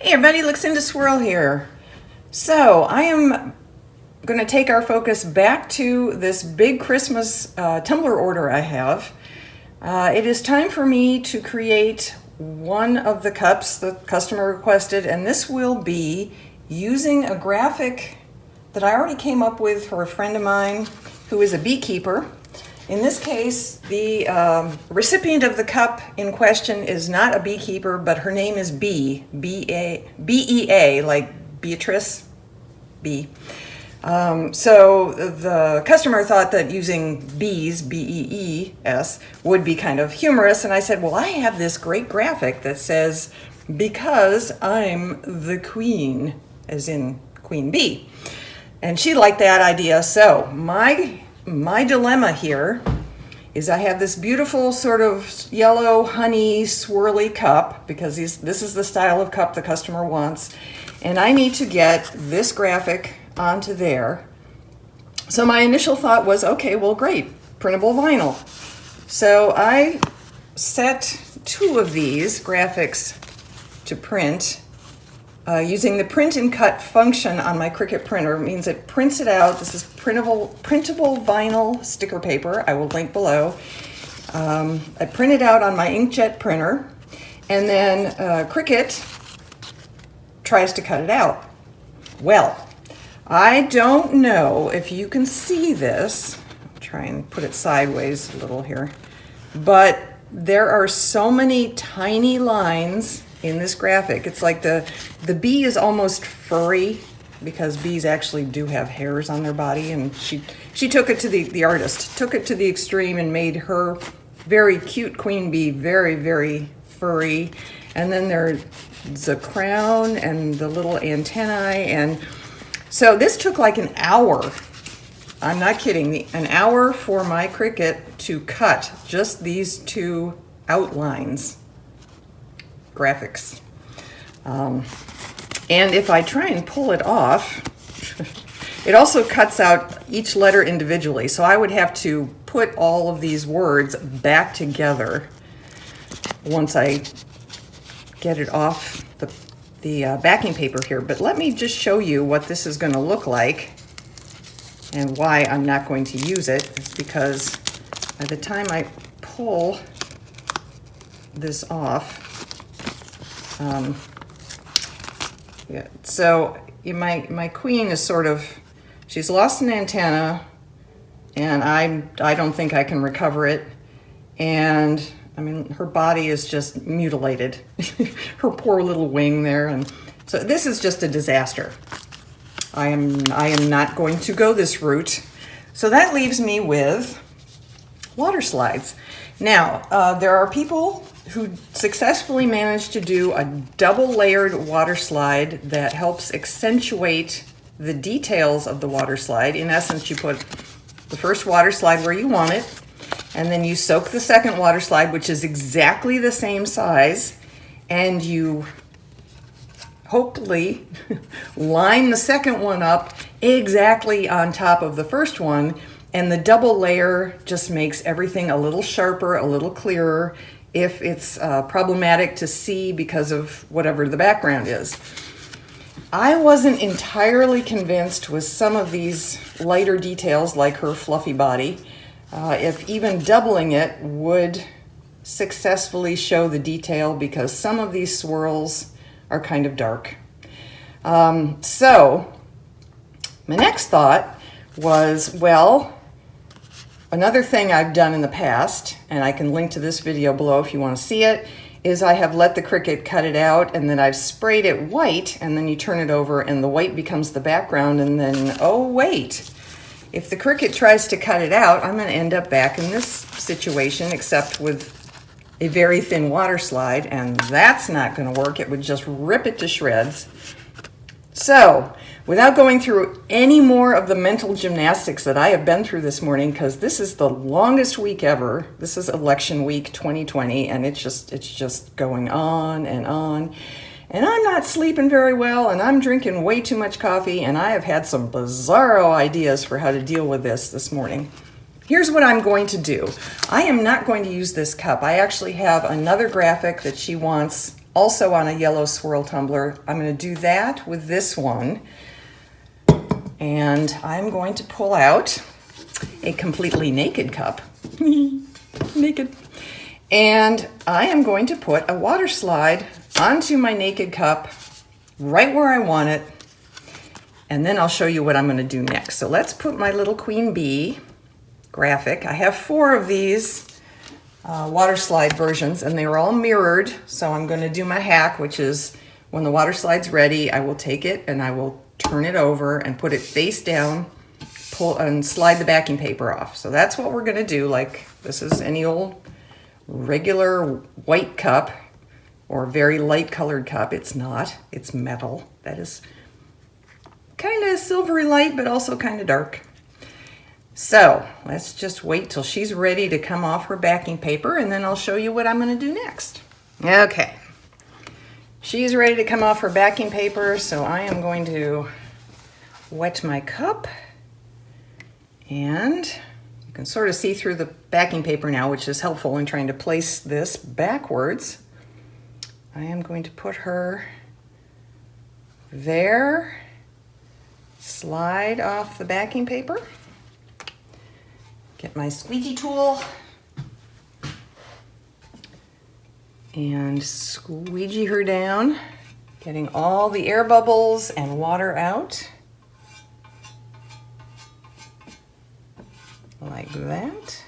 Hey everybody, Luxinda Swirl here. So I am going to take our focus back to this big Christmas tumbler order I have. It is time for me to create one of the cups the customer requested, and this will be using a graphic that I already came up with for a friend of mine who is a beekeeper. In this case, the recipient of the cup in question is not a beekeeper, but her name is Bee, B-E-A, like Beatrice, Bee. So the customer thought that using bees, B-E-E-S, would be kind of humorous, and I said, well, I have this great graphic that says, because I'm the queen, as in Queen Bee. And she liked that idea, so my dilemma here is I have this beautiful sort of yellow honey swirly cup, because this is the style of cup the customer wants, and I need to get this graphic onto there. So my initial thought was, okay, well great, printable vinyl. So I set 2 of these graphics to print using the print and cut function on my Cricut printer. It means it prints it out. This is printable vinyl sticker paper. I will link below. I print it out on my inkjet printer, and then Cricut tries to cut it out. Well, I don't know if you can see this. I'll try and put it sideways a little here. But there are so many tiny lines in this graphic. It's like the bee is almost furry, because bees actually do have hairs on their body, and she took it to the artist took it to the extreme and made her very cute queen bee very, very furry. And then there's the crown and the little antennae, and so this took like an hour. I'm not kidding, an hour for my Cricut to cut just these 2 outlines graphics. And if I try and pull it off, it also cuts out each letter individually. So I would have to put all of these words back together once I get it off the backing paper here. But let me just show you what this is going to look like and why I'm not going to use it. It's because by the time I pull this off, yeah, so my queen is sort of, she's lost an antenna, and I don't think I can recover it. And I mean, her body is just mutilated. Her poor little wing there, and so this is just a disaster. I am not going to go this route. So that leaves me with water slides. Now, there are people who successfully managed to do a double layered water slide that helps accentuate the details of the water slide. In essence, you put the first water slide where you want it, and then you soak the second water slide, which is exactly the same size, and you hopefully line the second one up exactly on top of the first one, and the double layer just makes everything a little sharper, a little clearer, if it's problematic to see because of whatever the background is. I wasn't entirely convinced with some of these lighter details, like her fluffy body, if even doubling it would successfully show the detail, because some of these swirls are kind of dark. So my next thought was, well, another thing I've done in the past, and I can link to this video below if you want to see it, is I have let the Cricut cut it out, and then I've sprayed it white, and then you turn it over and the white becomes the background, and then, oh wait, if the Cricut tries to cut it out, I'm going to end up back in this situation, except with a very thin water slide, and that's not going to work. It would just rip it to shreds. So, without going through any more of the mental gymnastics that I have been through this morning, because this is the longest week ever. This is election week 2020, and it's just going on. And I'm not sleeping very well, and I'm drinking way too much coffee, and I have had some bizarro ideas for how to deal with this morning. Here's what I'm going to do. I am not going to use this cup. I actually have another graphic that she wants also on a yellow swirl tumbler. I'm going to do that with this one. And I'm going to pull out a completely naked cup. Naked. And I am going to put a water slide onto my naked cup right where I want it. And then I'll show you what I'm going to do next. So let's put my little queen bee graphic. I have 4 of these water slide versions, and they are all mirrored. So I'm going to do my hack, which is when the water slide's ready, I will take it and I will turn it over and put it face down, pull and slide the backing paper off. So that's what we're going to do. Like, this is any old regular white cup or very light colored cup. It's not, it's metal. That is kind of silvery light, but also kind of dark. So let's just wait till she's ready to come off her backing paper, and then I'll show you what I'm going to do next. Okay, she's ready to come off her backing paper, so I am going to wet my cup, and you can sort of see through the backing paper now, which is helpful in trying to place this backwards. I am going to put her there, slide off the backing paper. Get my squeegee tool and squeegee her down, getting all the air bubbles and water out. Like that.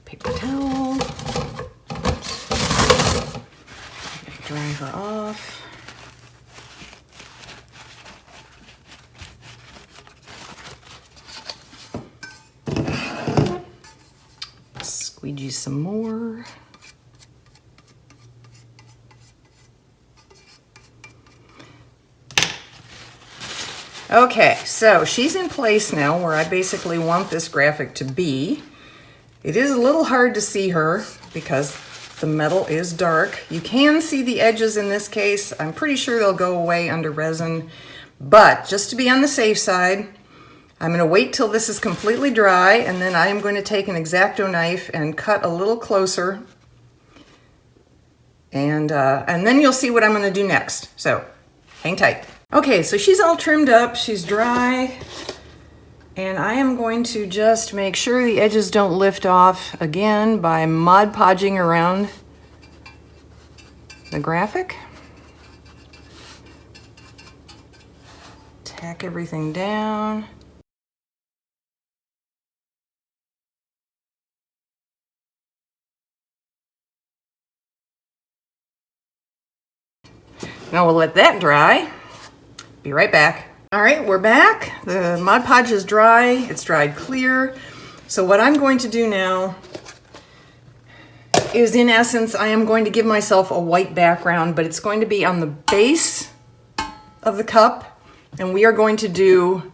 Paper towel. Dry her off. Squeegee some more. Okay, so she's in place now where I basically want this graphic to be. It is a little hard to see her because the metal is dark. You can see the edges in this case. I'm pretty sure they'll go away under resin, but just to be on the safe side, I'm going to wait till this is completely dry, and then I am going to take an X-Acto knife and cut a little closer, and then you'll see what I'm going to do next. So hang tight. Okay, so she's all trimmed up, she's dry, and I am going to just make sure the edges don't lift off again by Mod Podging around the graphic. Tack everything down. Now we'll let that dry. Be right back. All right, we're back. The Mod Podge is dry. It's dried clear. So what I'm going to do now is, in essence, I am going to give myself a white background, but it's going to be on the base of the cup, and we are going to do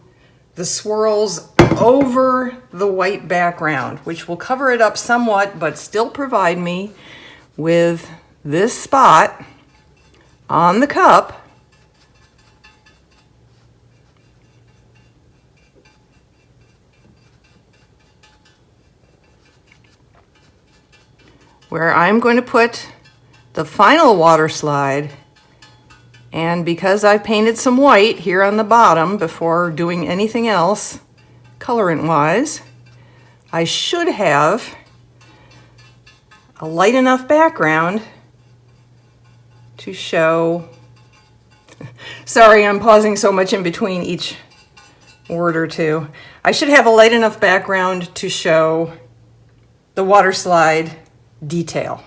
the swirls over the white background, which will cover it up somewhat, but still provide me with this spot on the cup where I'm going to put the final water slide. And because I've painted some white here on the bottom before doing anything else colorant wise, I should have a light enough background to show. Sorry, I'm pausing so much in between each word or two. I should have a light enough background to show the water slide detail.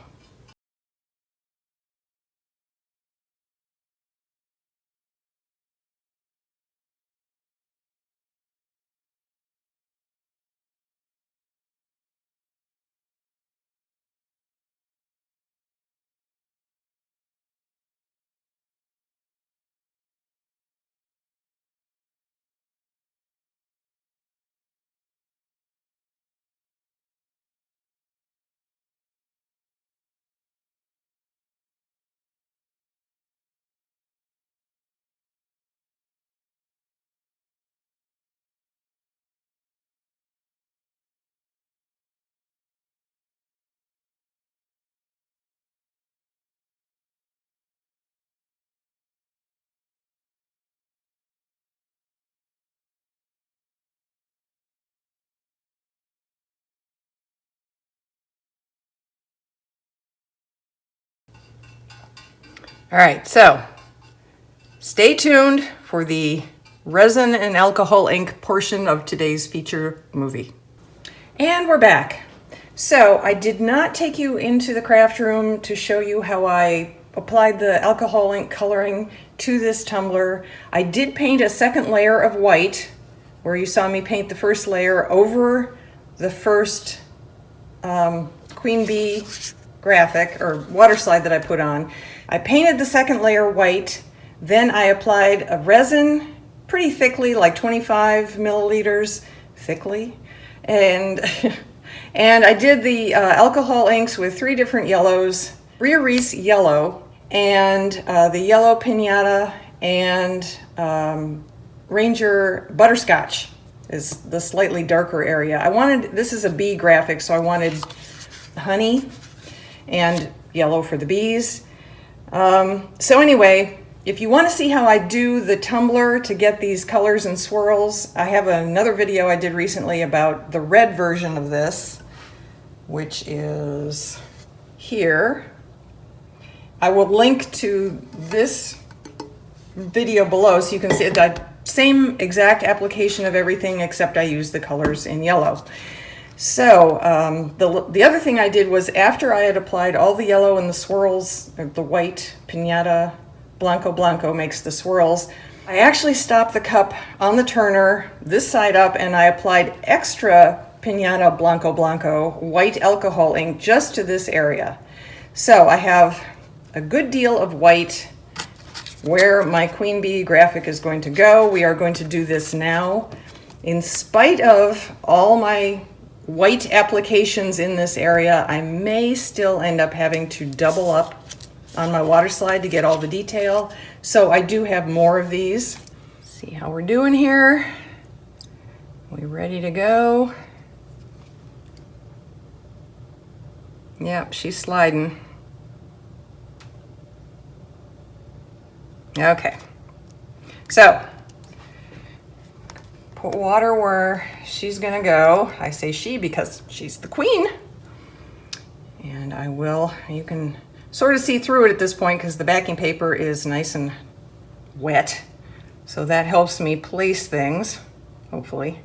All right, so stay tuned for the resin and alcohol ink portion of today's feature movie. And we're back. So I did not take you into the craft room to show you how I applied the alcohol ink coloring to this tumbler. I did paint a second layer of white, where you saw me paint the first layer over the first queen bee graphic or water slide that I put on. I painted the second layer white, then I applied a resin pretty thickly, like 25 milliliters thickly, and and I did the alcohol inks with 3 different yellows: suds-r-us yellow, and the yellow pinata, and Ranger butterscotch is the slightly darker area. This is a bee graphic, so I wanted honey and yellow for the bees. So anyway, if you want to see how I do the tumbler to get these colors and swirls, I have another video I did recently about the red version of this, which is here. I will link to this video below so you can see the same exact application of everything, except I used the colors in yellow. So the other thing I did was, after I had applied all the yellow and the swirls, the white pinata blanco makes the swirls, I actually stopped the cup on the turner this side up, and I applied extra pinata blanco white alcohol ink just to this area. So I have a good deal of white where my queen bee graphic is going to go. We are going to do this now. In spite of all my white applications in this area, I may still end up having to double up on my water slide to get all the detail. So I do have more of these. See how we're doing here. We ready to go? Yep, she's sliding. Okay, so put water where she's gonna go. I say she because she's the queen. And you can sort of see through it at this point because the backing paper is nice and wet. So that helps me place things, hopefully.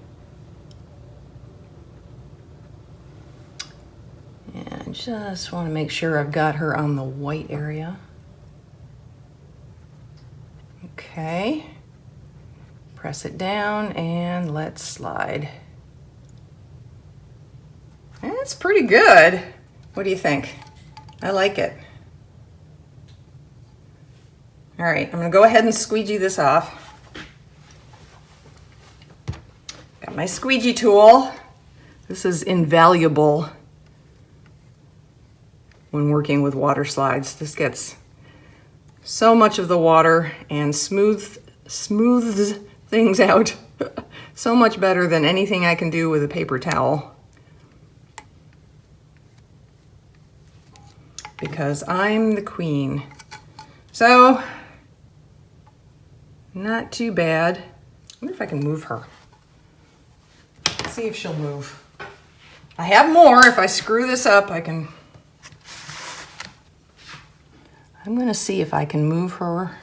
And just want to make sure I've got her on the white area. Okay. Press it down and let's slide. That's pretty good. What do you think? I like it. All right, I'm gonna go ahead and squeegee this off. Got my squeegee tool. This is invaluable when working with water slides. This gets so much of the water and smooths things out so much better than anything I can do with a paper towel, because I'm the queen. So, not too bad. I wonder if I can move her. Let's see if she'll move. I have more. If I screw this up, I'm going to see if I can move her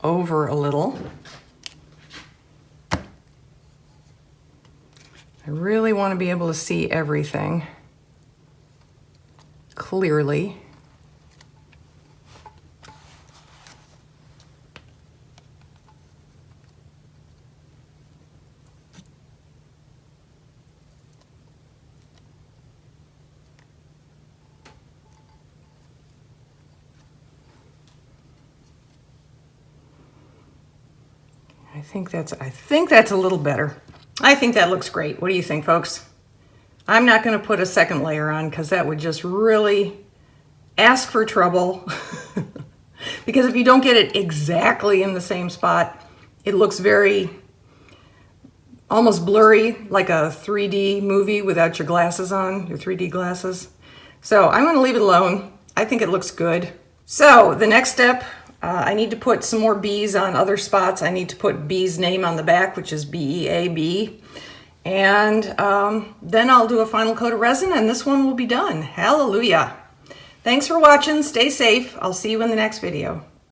over a little. I really want to be able to see everything clearly. I think that's a little better. I think that looks great. What do you think, folks? I'm not going to put a second layer on because that would just really ask for trouble. Because if you don't get it exactly in the same spot, it looks very almost blurry, like a 3D movie without your glasses on, your 3D glasses. So I'm going to leave it alone. I think it looks good. So the next step, I need to put some more bees on other spots. I need to put B's name on the back, which is B-E-A-B. And then I'll do a final coat of resin and this one will be done. Hallelujah. Thanks for watching. Stay safe. I'll see you in the next video.